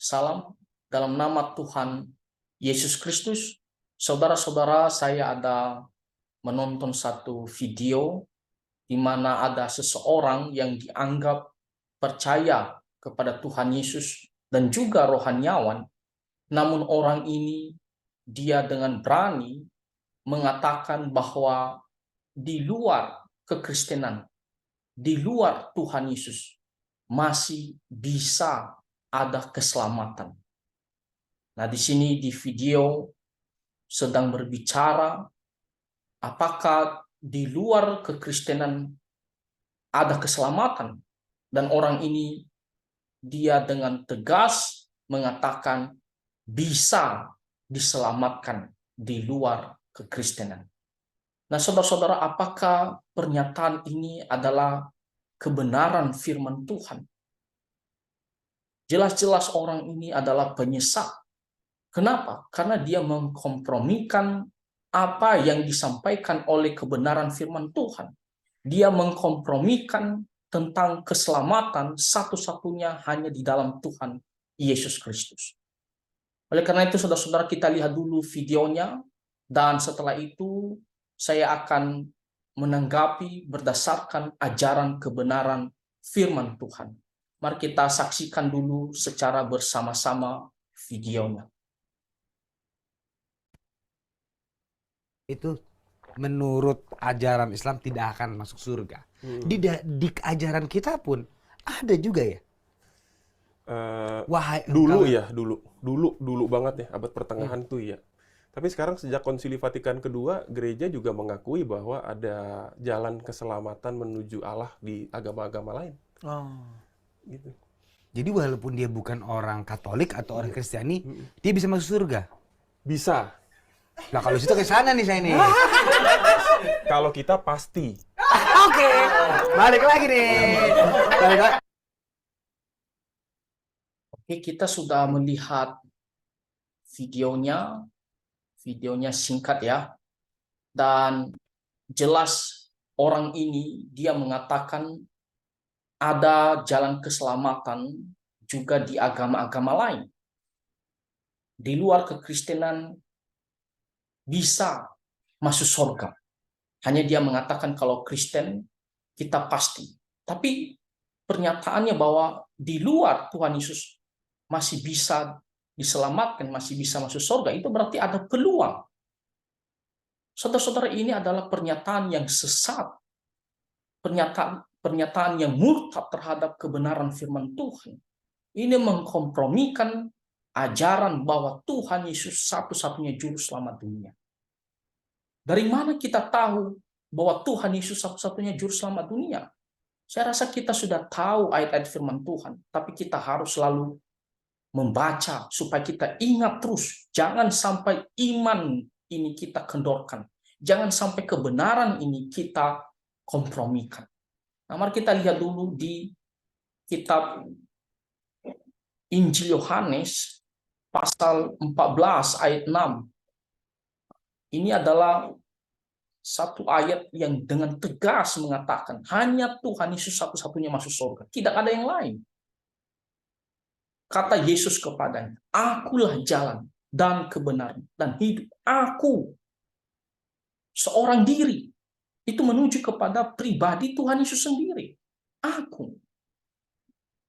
Salam dalam nama Tuhan Yesus Kristus. Saudara-saudara, saya ada menonton satu video di mana ada seseorang yang dianggap percaya kepada Tuhan Yesus dan juga rohaniawan. Namun orang ini dia dengan berani mengatakan bahwa di luar kekristenan, di luar Tuhan Yesus masih bisa ada keselamatan. Nah, di sini di video sedang berbicara apakah di luar kekristenan ada keselamatan, dan orang ini dia dengan tegas mengatakan bisa diselamatkan di luar kekristenan. Nah, saudara-saudara, apakah pernyataan ini adalah kebenaran firman Tuhan? Jelas-jelas orang ini adalah penyesat. Kenapa? Karena dia mengkompromikan apa yang disampaikan oleh kebenaran firman Tuhan. Dia mengkompromikan tentang keselamatan satu-satunya hanya di dalam Tuhan Yesus Kristus. Oleh karena itu, saudara-saudara, kita lihat dulu videonya, dan setelah itu saya akan menanggapi berdasarkan ajaran kebenaran firman Tuhan. Mari kita saksikan dulu secara bersama-sama videonya. Itu menurut ajaran Islam tidak akan masuk surga. Di ajaran kita pun ada juga ya. Dulu banget ya, abad pertengahan tuh ya. Tapi sekarang sejak Konsili Vatikan kedua, gereja juga mengakui bahwa ada jalan keselamatan menuju Allah di agama-agama lain. Gitu. Jadi walaupun dia bukan orang Katolik atau orang Kristiani, dia bisa masuk surga. Bisa. Nah kalau situ ke sana nih saya nih. Kalau kita pasti. Oke, balik lagi nih. Balik lagi. Oke, kita sudah melihat videonya. Videonya singkat ya. Dan jelas orang ini dia mengatakan ada jalan keselamatan juga di agama-agama lain. Di luar kekristenan bisa masuk surga. Hanya dia mengatakan kalau Kristen kita pasti. Tapi pernyataannya bahwa di luar Tuhan Yesus masih bisa diselamatkan, masih bisa masuk surga, itu berarti ada peluang. Saudara-saudara, ini adalah pernyataan yang sesat. Pernyataan yang murtad terhadap kebenaran firman Tuhan. Ini mengkompromikan ajaran bahwa Tuhan Yesus satu-satunya juru selamat dunia. Dari mana kita tahu bahwa Tuhan Yesus satu-satunya juru selamat dunia? Saya rasa kita sudah tahu ayat-ayat firman Tuhan, tapi kita harus selalu membaca supaya kita ingat terus. Jangan sampai iman ini kita kendorkan. Jangan sampai kebenaran ini kita kompromikan. Nah, mari kita lihat dulu di kitab Injil Yohanes pasal 14 ayat 6. Ini adalah satu ayat yang dengan tegas mengatakan hanya Tuhan Yesus satu-satunya masuk surga, tidak ada yang lain. Kata Yesus kepadanya, akulah jalan dan kebenaran dan hidup. Aku, seorang diri, itu menuju kepada pribadi Tuhan Yesus sendiri. Aku.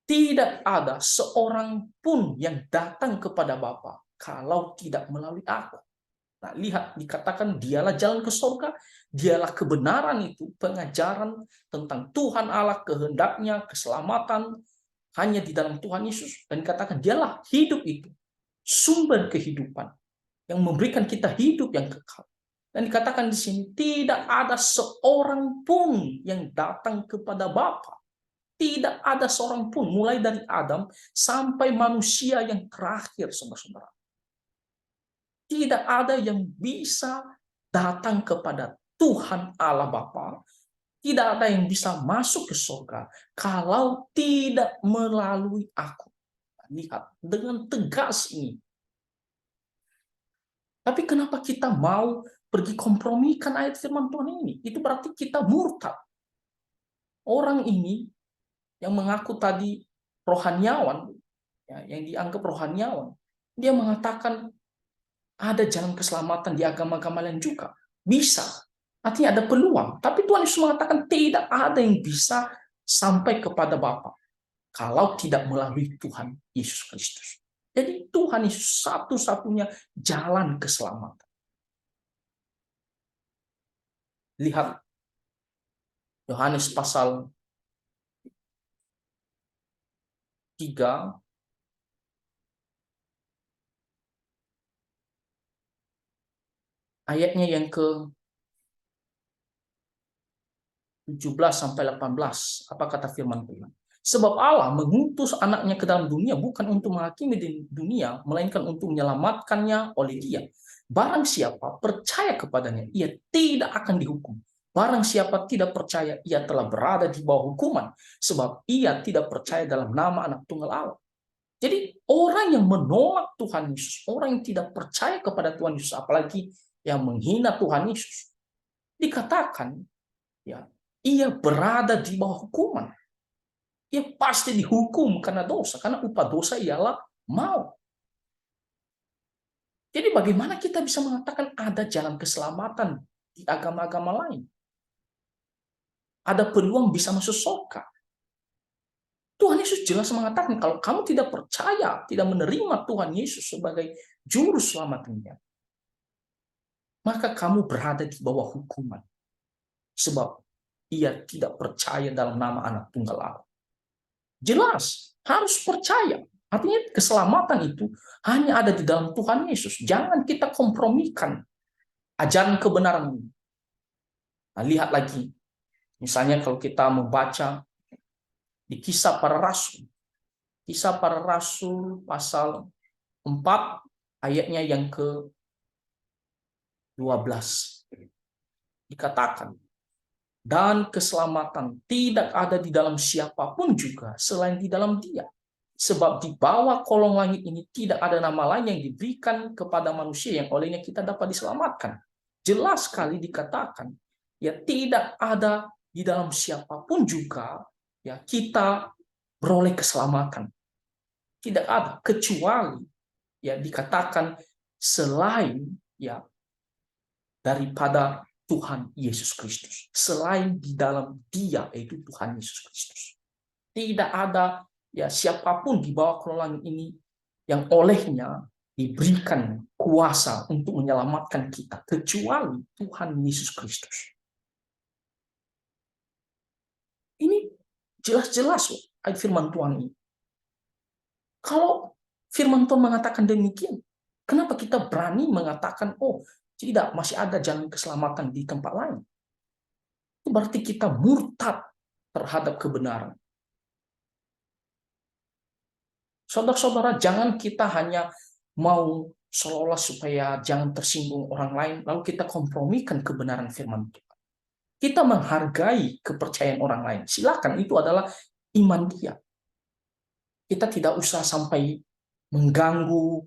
Tidak ada seorang pun yang datang kepada Bapa kalau tidak melalui aku. Nah, lihat, dikatakan dialah jalan ke surga, dialah kebenaran itu, pengajaran tentang Tuhan Allah, kehendaknya, keselamatan, hanya di dalam Tuhan Yesus. Dan dikatakan dialah hidup itu, sumber kehidupan, yang memberikan kita hidup yang kekal. Dan dikatakan di sini, tidak ada seorang pun yang datang kepada Bapa. Tidak ada seorang pun, mulai dari Adam sampai manusia yang terakhir, saudara-saudara. Tidak ada yang bisa datang kepada Tuhan Allah Bapa. Tidak ada yang bisa masuk ke surga kalau tidak melalui aku. Lihat, dengan tegas ini. Tapi kenapa kita mau pergi kompromikan ayat firman Tuhan ini? Itu berarti kita murtad. Orang ini yang mengaku tadi rohaniawan, ya, yang dianggap rohaniawan. Dia mengatakan ada jalan keselamatan di agama-agama lain juga. Bisa. Artinya ada peluang. Tapi Tuhan Yesus mengatakan tidak ada yang bisa sampai kepada Bapa kalau tidak melalui Tuhan Yesus Kristus. Jadi Tuhan Yesus satu-satunya jalan keselamatan. Lihat Yohanes pasal 3 ayatnya yang ke 17 sampai 18. Apa kata firman Tuhan? Sebab Allah mengutus anaknya ke dalam dunia bukan untuk menghakimi di dunia, melainkan untuk menyelamatkannya oleh Dia. Barang siapa percaya kepadanya, ia tidak akan dihukum. Barang siapa tidak percaya, ia telah berada di bawah hukuman, sebab ia tidak percaya dalam nama Anak Tunggal Allah. Jadi orang yang menolak Tuhan Yesus, orang yang tidak percaya kepada Tuhan Yesus, apalagi yang menghina Tuhan Yesus, dikatakan ya, ia berada di bawah hukuman. Ia pasti dihukum karena dosa, karena upah dosa ialah maut. Jadi bagaimana kita bisa mengatakan ada jalan keselamatan di agama-agama lain? Ada peluang bisa masuk surga. Tuhan Yesus jelas mengatakan kalau kamu tidak percaya, tidak menerima Tuhan Yesus sebagai juru selamatnya, maka kamu berada di bawah hukuman. Sebab ia tidak percaya dalam nama Anak Tunggal Allah. Jelas, harus percaya. Artinya keselamatan itu hanya ada di dalam Tuhan Yesus. Jangan kita kompromikan ajaran kebenaran ini. Nah, lihat lagi. Misalnya kalau kita membaca di Kisah Para Rasul. Kisah Para Rasul pasal 4 ayatnya yang ke-12. Dikatakan, dan keselamatan tidak ada di dalam siapapun juga selain di dalam Dia. Sebab di bawah kolong langit ini tidak ada nama lain yang diberikan kepada manusia yang olehnya kita dapat diselamatkan. Jelas sekali dikatakan, ya tidak ada di dalam siapapun juga ya kita beroleh keselamatan. Tidak ada kecuali ya dikatakan selain ya daripada Tuhan Yesus Kristus. Selain di dalam Dia, yaitu Tuhan Yesus Kristus. Tidak ada ya siapapun di bawah kolong langit ini yang olehnya diberikan kuasa untuk menyelamatkan kita, kecuali Tuhan Yesus Kristus. Ini jelas-jelas ayat firman Tuhan ini. Kalau firman Tuhan mengatakan demikian, kenapa kita berani mengatakan, oh tidak, masih ada jalan keselamatan di tempat lain? Itu berarti kita murtad terhadap kebenaran. Saudara-saudara, jangan kita hanya mau seolah supaya jangan tersinggung orang lain, lalu kita kompromikan kebenaran firman Tuhan. Kita menghargai kepercayaan orang lain. Silakan, itu adalah iman dia. Kita tidak usah sampai mengganggu,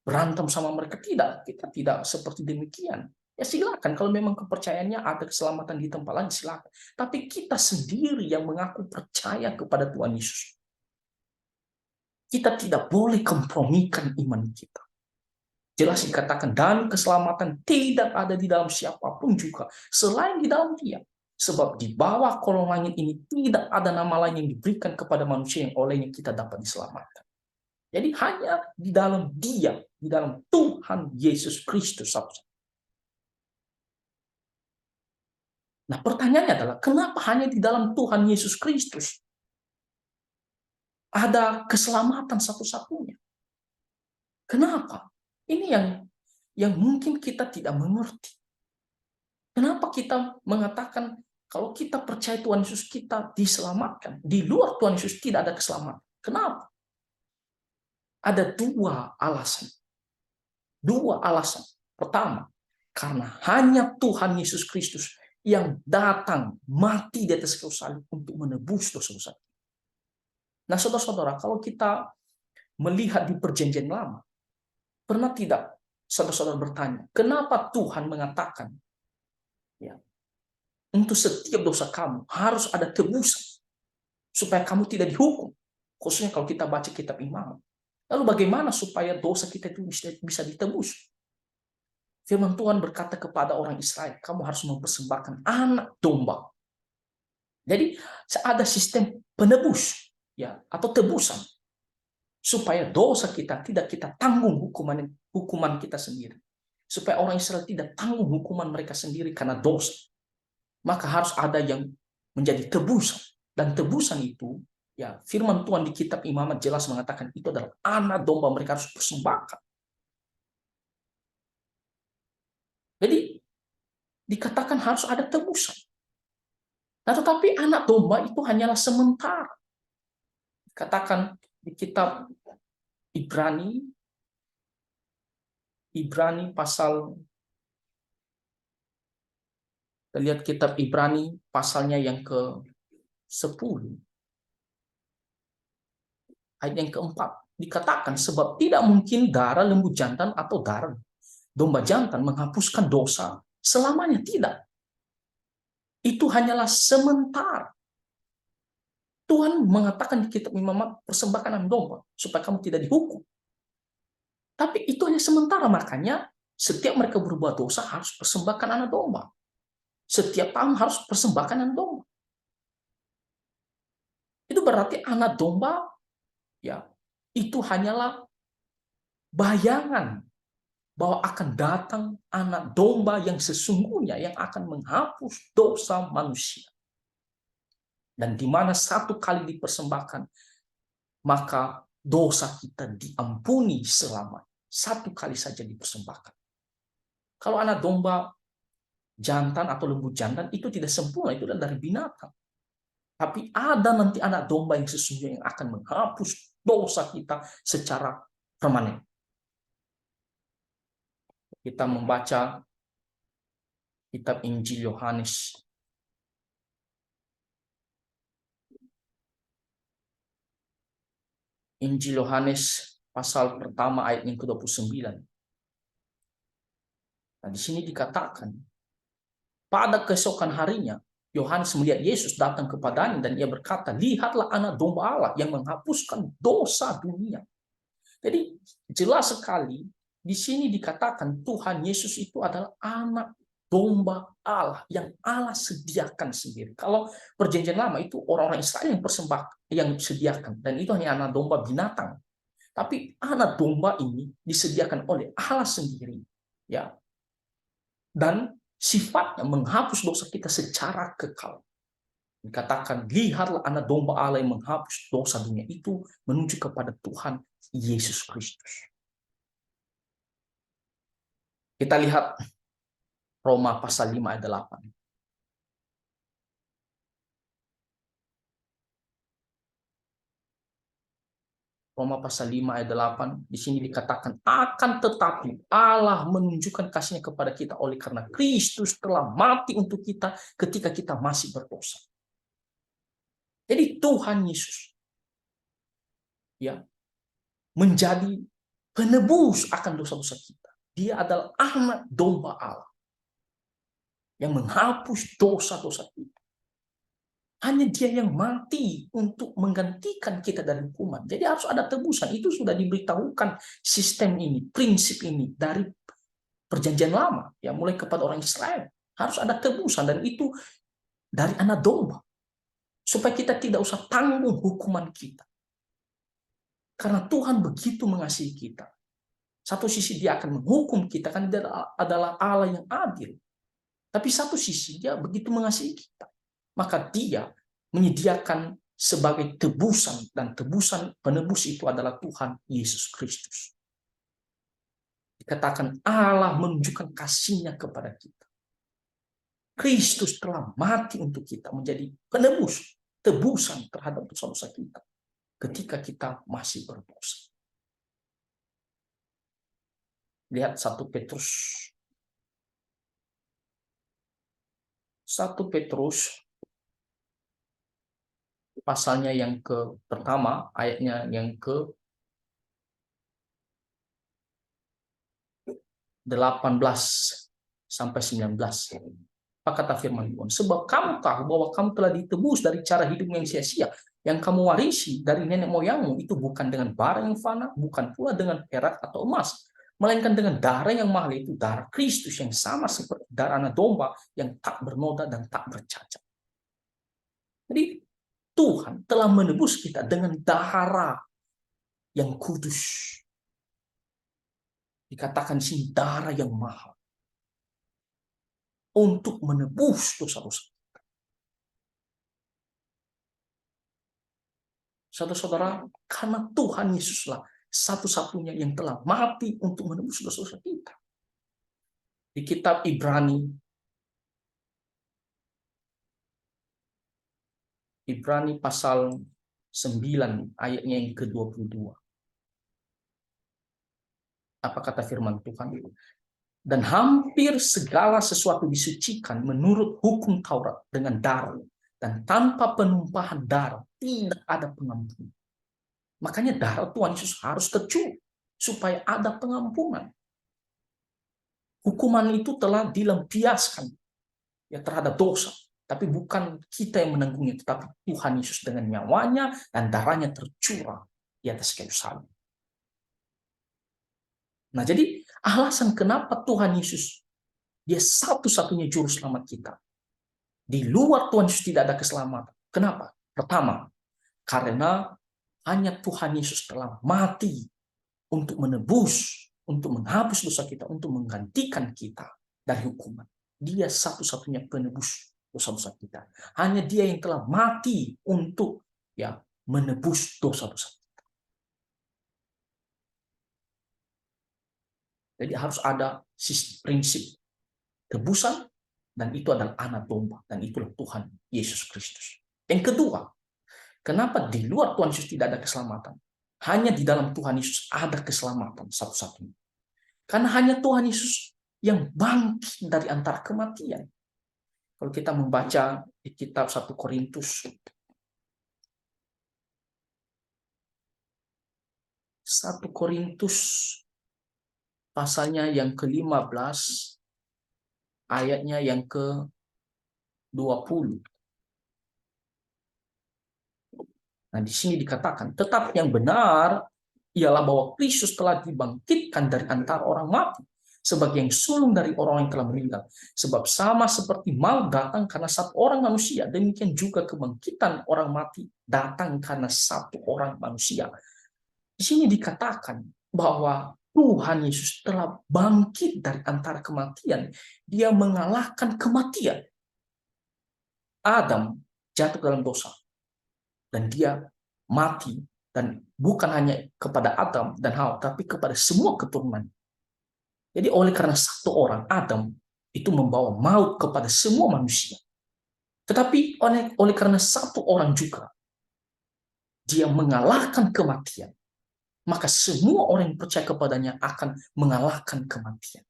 berantem sama mereka. Tidak, kita tidak seperti demikian. Ya silakan, kalau memang kepercayaannya ada keselamatan di tempat lain, silakan. Tapi kita sendiri yang mengaku percaya kepada Tuhan Yesus. Kita tidak boleh kompromikan iman kita. Jelas dikatakan, dan keselamatan tidak ada di dalam siapapun juga, selain di dalam Dia. Sebab di bawah kolong langit ini tidak ada nama lain yang diberikan kepada manusia yang olehnya kita dapat diselamatkan. Jadi hanya di dalam Dia, di dalam Tuhan Yesus Kristus. Nah pertanyaannya adalah, kenapa hanya di dalam Tuhan Yesus Kristus ada keselamatan satu-satunya? Kenapa? Ini yang mungkin kita tidak mengerti. Kenapa kita mengatakan kalau kita percaya Tuhan Yesus kita diselamatkan, di luar Tuhan Yesus tidak ada keselamatan? Kenapa? Ada dua alasan. Dua alasan. Pertama, karena hanya Tuhan Yesus Kristus yang datang mati di atas kayu salib untuk menebus dosa-dosa. Nah, saudara-saudara, kalau kita melihat di Perjanjian Lama, pernah tidak saudara-saudara bertanya, kenapa Tuhan mengatakan ya, untuk setiap dosa kamu harus ada tebusan supaya kamu tidak dihukum? Khususnya kalau kita baca kitab Imamat. Lalu bagaimana supaya dosa kita itu bisa ditebus? Firman Tuhan berkata kepada orang Israel, kamu harus mempersembahkan anak domba. Jadi ada sistem penebus, ya, atau tebusan, supaya dosa kita tidak kita tanggung hukuman kita sendiri. Supaya orang Israel tidak tanggung hukuman mereka sendiri karena dosa. Maka harus ada yang menjadi tebusan. Dan tebusan itu, ya, firman Tuhan di kitab Imamat jelas mengatakan itu adalah anak domba mereka harus persembahkan. Jadi dikatakan harus ada tebusan. Nah, tetapi anak domba itu hanyalah sementara. Katakan di kitab Ibrani pasal, kita lihat kitab Ibrani pasalnya yang ke-10, ayat yang ke-4, dikatakan sebab tidak mungkin darah lembu jantan atau darah domba jantan menghapuskan dosa selamanya, tidak. Itu hanyalah sementara. Tuhan mengatakan di kitab Imamat, persembahkan anak domba supaya kamu tidak dihukum. Tapi itu hanya sementara, makanya setiap mereka berbuat dosa harus persembahkan anak domba. Setiap tahun harus persembahkan anak domba. Itu berarti anak domba, ya, itu hanyalah bayangan bahwa akan datang anak domba yang sesungguhnya yang akan menghapus dosa manusia. Dan di mana satu kali dipersembahkan, maka dosa kita diampuni selama satu kali saja dipersembahkan. Kalau anak domba jantan atau lembu jantan itu tidak sempurna, itu adalah dari binatang. Tapi ada nanti anak domba yang sesungguhnya yang akan menghapus dosa kita secara permanen. Kita membaca kitab Injil Yohanes. Injil Yohanes pasal pertama ayat yang ke-29. Nah, di sini dikatakan, pada keesokan harinya, Yohanes melihat Yesus datang kepadanya dan ia berkata, lihatlah anak domba Allah yang menghapuskan dosa dunia. Jadi jelas sekali di sini dikatakan Tuhan Yesus itu adalah anak domba Allah yang Allah sediakan sendiri. Kalau perjanjian lama itu orang-orang Israel yang sediakan, dan itu hanya anak domba binatang. Tapi anak domba ini disediakan oleh Allah sendiri, ya. Dan sifatnya menghapus dosa kita secara kekal. Dikatakan, lihatlah anak domba Allah yang menghapus dosa dunia, itu menuju kepada Tuhan Yesus Kristus. Kita lihat Roma pasal 5 ayat 8. Roma pasal 5 ayat 8, di sini dikatakan, akan tetapi Allah menunjukkan kasih-Nya kepada kita oleh karena Kristus telah mati untuk kita ketika kita masih berdosa. Jadi Tuhan Yesus, ya, menjadi penebus akan dosa-dosa kita. Dia adalah anak domba Allah yang menghapus dosa-dosa kita. Hanya Dia yang mati untuk menggantikan kita dari hukuman. Jadi harus ada tebusan. Itu sudah diberitahukan sistem ini, prinsip ini dari perjanjian lama, ya, mulai kepada orang Israel. Harus ada tebusan, dan itu dari anak domba. Supaya kita tidak usah tanggung hukuman kita. Karena Tuhan begitu mengasihi kita. Satu sisi Dia akan menghukum kita, kan Dia adalah Allah yang adil. Tapi satu sisi Dia begitu mengasihi kita. Maka Dia menyediakan sebagai tebusan, dan tebusan penebus itu adalah Tuhan Yesus Kristus. Dikatakan Allah menunjukkan kasih-Nya kepada kita. Kristus telah mati untuk kita, menjadi penebus, tebusan terhadap dosa-dosa kita ketika kita masih berdosa. Lihat 1 Petrus pasalnya yang pertama, ayatnya yang ke-18 sampai 19. Apa kata firman Tuhan? Sebab kamu tahu bahwa kamu telah ditebus dari cara hidup yang sia-sia, Yang kamu warisi dari nenek moyangmu itu bukan dengan barang yang fana, bukan pula dengan perak atau emas, melainkan dengan darah yang mahal, itu darah Kristus yang sama seperti darah anak domba yang tak bernoda dan tak bercacat. Jadi Tuhan telah menebus kita dengan darah yang kudus. Dikatakan di sini darah yang mahal untuk menebus dosa-dosa. Saudara-saudara, karena Tuhan Yesuslah satu-satunya yang telah mati untuk menebus dosa-dosa kita. Di kitab Ibrani pasal 9 ayatnya yang ke-22. Apa kata firman Tuhan? Dan hampir segala sesuatu disucikan menurut hukum Taurat dengan darah. Dan tanpa penumpahan darah tidak ada pengampunan. Makanya darah Tuhan Yesus harus tercurah supaya ada pengampunan. Hukuman itu telah dilampiaskan ya terhadap dosa, tapi bukan kita yang menanggungnya, tetapi Tuhan Yesus dengan nyawanya dan darahnya tercurah di atas kayu salib. Nah, jadi alasan kenapa Tuhan Yesus dia satu-satunya juru selamat kita. Di luar Tuhan Yesus tidak ada keselamatan. Kenapa? Pertama, karena hanya Tuhan Yesus telah mati untuk menebus, untuk menghapus dosa kita, untuk menggantikan kita dari hukuman. Dia satu-satunya penebus dosa-dosa kita. Hanya Dia yang telah mati untuk menebus dosa-dosa kita. Jadi harus ada prinsip tebusan, dan itu adalah anak domba, dan itulah Tuhan Yesus Kristus. Yang kedua, kenapa di luar Tuhan Yesus tidak ada keselamatan? Hanya di dalam Tuhan Yesus ada keselamatan satu-satunya. Karena hanya Tuhan Yesus yang bangkit dari antara kematian. Kalau kita membaca di kitab 1 Korintus 1 Korintus pasalnya yang ke-15 ayatnya yang ke-20. Nah, di sini dikatakan, tetap yang benar ialah bahwa Kristus telah dibangkitkan dari antara orang mati sebagai yang sulung dari orang yang telah meninggal. Sebab sama seperti maut datang karena satu orang manusia, demikian juga kebangkitan orang mati datang karena satu orang manusia. Di sini dikatakan bahwa Tuhan Yesus telah bangkit dari antara kematian. Dia mengalahkan kematian. Adam jatuh dalam dosa. Dan dia mati. Dan bukan hanya kepada Adam dan Hawa, tapi kepada semua keturunan. Jadi oleh karena satu orang, Adam, itu membawa maut kepada semua manusia. Tetapi oleh karena satu orang juga, dia mengalahkan kematian. Maka semua orang yang percaya kepadanya akan mengalahkan kematian.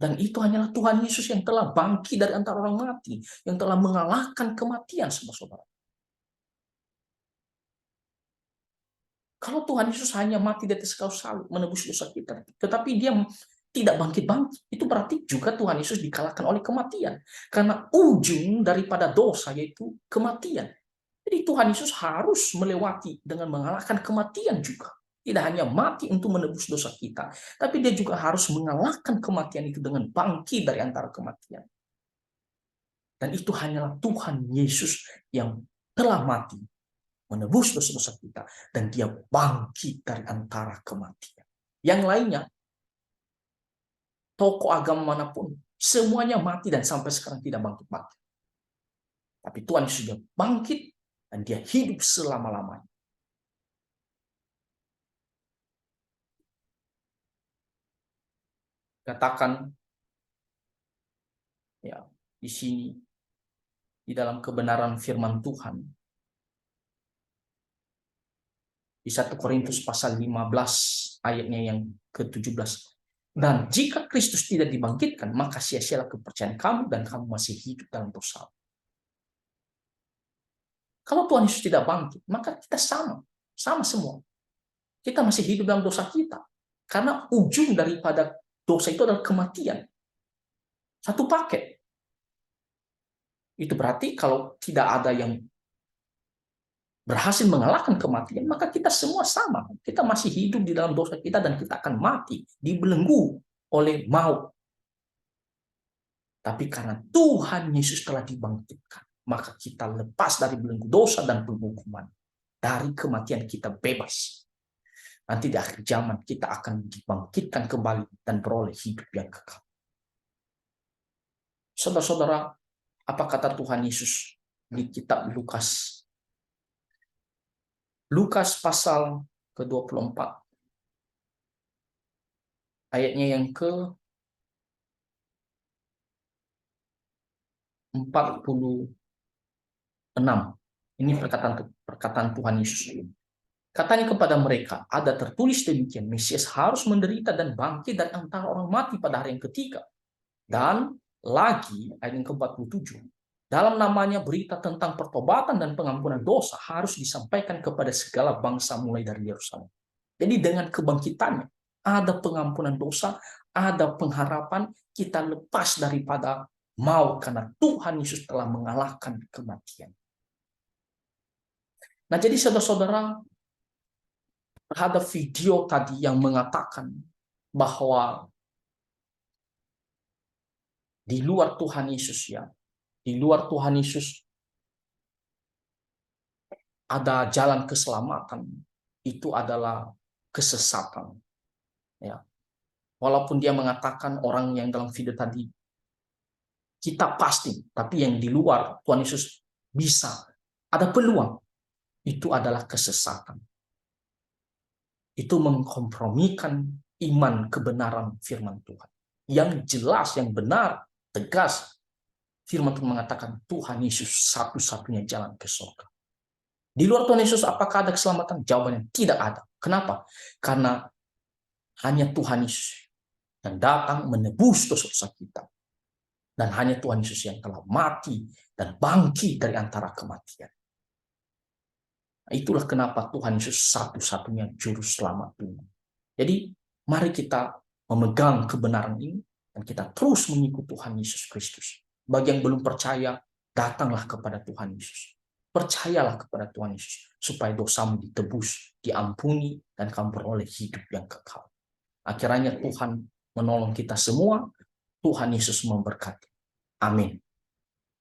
Dan itu hanyalah Tuhan Yesus yang telah bangkit dari antara orang mati, yang telah mengalahkan kematian, saudara-saudara. Kalau Tuhan Yesus hanya mati di atas kayu salib, menebus dosa kita, tetapi dia tidak bangkit-bangkit, itu berarti juga Tuhan Yesus dikalahkan oleh kematian. Karena ujung daripada dosa yaitu kematian. Jadi Tuhan Yesus harus melewati dengan mengalahkan kematian juga. Tidak hanya mati untuk menebus dosa kita, tapi dia juga harus mengalahkan kematian itu dengan bangkit dari antara kematian. Dan itu hanyalah Tuhan Yesus yang telah mati, menebus dosa-dosa kita, dan dia bangkit dari antara kematian. Yang lainnya, tokoh agama manapun, semuanya mati dan sampai sekarang tidak bangkit-bangkit. Tapi Tuhan Yesus sudah bangkit, dan dia hidup selama-lamanya. Katakan di sini di dalam kebenaran firman Tuhan di 1 Korintus pasal 15 ayatnya yang ke-17. Dan jika Kristus tidak dibangkitkan, maka sia-sialah kepercayaan kamu dan kamu masih hidup dalam dosa. Kalau Tuhan Yesus tidak bangkit, maka kita sama semua. Kita masih hidup dalam dosa kita. Karena ujung daripada dosa itu adalah kematian. Satu paket. Itu berarti kalau tidak ada yang berhasil mengalahkan kematian, maka kita semua sama. Kita masih hidup di dalam dosa kita dan kita akan mati, dibelenggu oleh maut. Tapi karena Tuhan Yesus telah dibangkitkan, maka kita lepas dari belenggu dosa dan penghukuman. Dari kematian kita bebas. Nanti di akhir zaman kita akan dibangkitkan kembali dan beroleh hidup yang kekal. Saudara-saudara, apa kata Tuhan Yesus di kitab Lukas? Lukas pasal ke-24. Ayatnya yang ke-46. Ini perkataan Tuhan Yesus. Katanya kepada mereka, ada tertulis demikian, Mesias harus menderita dan bangkit dari antara orang mati pada hari yang ketiga. Dan lagi, ayat yang ke-47, dalam namanya berita tentang pertobatan dan pengampunan dosa harus disampaikan kepada segala bangsa mulai dari Yerusalem. Jadi dengan kebangkitannya, ada pengampunan dosa, ada pengharapan, kita lepas daripada maut karena Tuhan Yesus telah mengalahkan kematian. Nah, jadi saudara-saudara, terhadap video tadi yang mengatakan bahwa di luar Tuhan Yesus di luar Tuhan Yesus ada jalan keselamatan, itu adalah kesesatan. Ya. Walaupun dia mengatakan orang yang dalam video tadi, kita pasti, tapi yang di luar Tuhan Yesus bisa, ada peluang, itu adalah kesesatan. Itu mengkompromikan iman kebenaran firman Tuhan. Yang jelas, yang benar, tegas, firman Tuhan mengatakan Tuhan Yesus satu-satunya jalan ke surga. Di luar Tuhan Yesus apakah ada keselamatan? Jawabannya tidak ada. Kenapa? Karena hanya Tuhan Yesus yang datang menebus dosa-dosa kita. Dan hanya Tuhan Yesus yang telah mati dan bangkit dari antara kematian. Itulah kenapa Tuhan Yesus satu-satunya juru selamat dunia. Jadi mari kita memegang kebenaran ini dan kita terus mengikuti Tuhan Yesus Kristus. Bagi yang belum percaya, datanglah kepada Tuhan Yesus. Percayalah kepada Tuhan Yesus supaya dosamu ditebus, diampuni, dan kamu beroleh hidup yang kekal. Akhirnya Tuhan menolong kita semua. Tuhan Yesus memberkati. Amin.